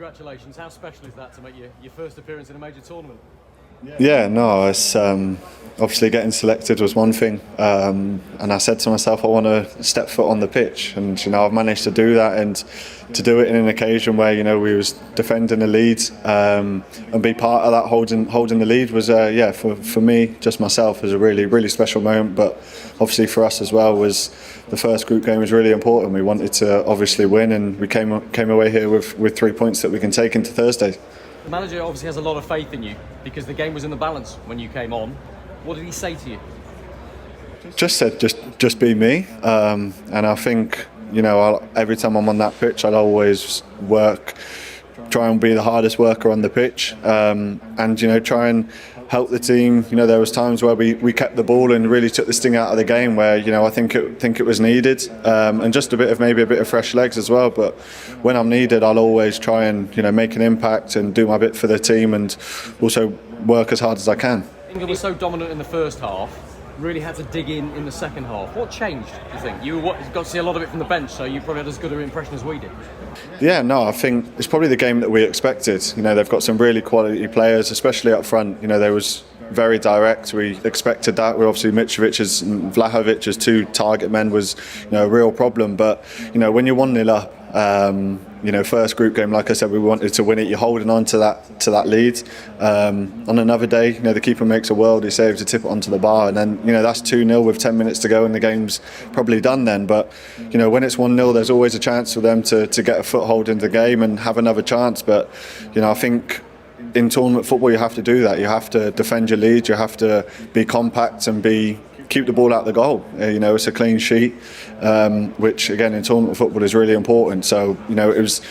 congratulations. How special is that to make your first appearance in a major tournament? Yeah, no, it's obviously getting selected was one thing, and I said to myself I want to step foot on the pitch, and I've managed to do that, and to do it in an occasion where we was defending the lead, and be part of that holding the lead was for me, just myself, was a really special moment. But obviously for us as well, was the first group game was really important. We wanted to obviously win, and we came away here with 3 points that we can take into Thursday. The manager obviously has a lot of faith in you because the game was in the balance when you came on. What did he say to you? Just said, just be me. And I think, every time I'm on that pitch, I'll always try and be the hardest worker on the pitch, and try and help the team. There was times where we kept the ball and really took the sting out of the game where I think it was needed, and just maybe a bit of fresh legs as well. But when I'm needed, I'll always try and make an impact and do my bit for the team, and also work as hard as I can. England was so dominant in the first half, really had to dig in the second half. What changed, do you think? You got to see a lot of it from the bench, so you probably had as good an impression as we did. Yeah, no, I think it's probably the game that we expected. They've got some really quality players, especially up front. They was very direct. We expected that. We obviously Mitrovic and Vlahovic as two target men was a real problem. But when you're 1-0 up, first group game, like I said, we wanted to win it. You're holding on to that lead. On another day, the keeper makes a worldie save to tip it onto the bar, and then that's 2-0 with 10 minutes to go, and the game's probably done then. But when it's 1-0, there's always a chance for them to get a foothold in the game and have another chance. But I think in tournament football you have to do that. You have to defend your lead. You have to be compact and keep the ball out the goal. It's a clean sheet, which again in tournament football is really important. So it was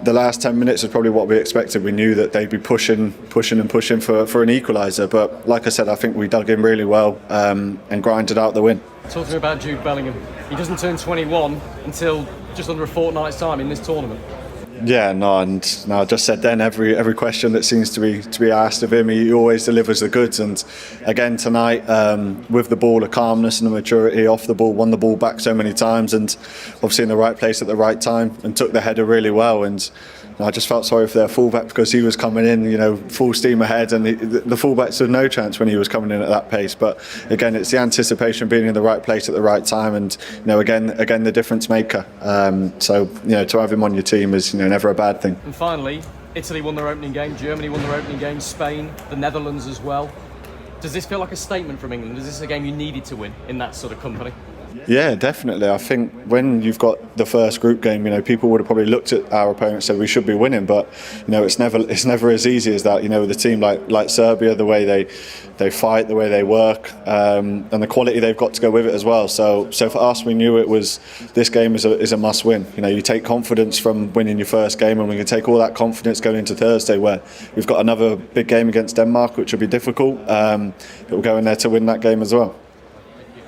the last 10 minutes is probably what we expected. We knew that they'd be pushing for an equaliser, but like I said, I think we dug in really well, and grinded out the win. Talk to me about Jude Bellingham. He doesn't turn 21 until just under a fortnight's time in this tournament. Yeah, no, and I just said then every question that seems to be asked of him, he always delivers the goods. And again tonight, with the ball, a calmness and a maturity off the ball, won the ball back so many times, and obviously in the right place at the right time, and took the header really well. And I just felt sorry for their fullback because he was coming in, full steam ahead, and the fullbacks had no chance when he was coming in at that pace. But again, it's the anticipation, being in the right place at the right time, and again the difference maker. So to have him on your team is never a bad thing. And finally, Italy won their opening game, Germany won their opening game, Spain, the Netherlands as well. Does this feel like a statement from England? Is this a game you needed to win in that sort of company? Yeah, definitely. I think when you've got the first group game, people would have probably looked at our opponent and said we should be winning, but it's never as easy as that. With a team like Serbia, the way they fight, the way they work, and the quality they've got to go with it as well. So for us, we knew this game is a must win. You take confidence from winning your first game, and we can take all that confidence going into Thursday, where we've got another big game against Denmark, which will be difficult, but we'll go in there to win that game as well.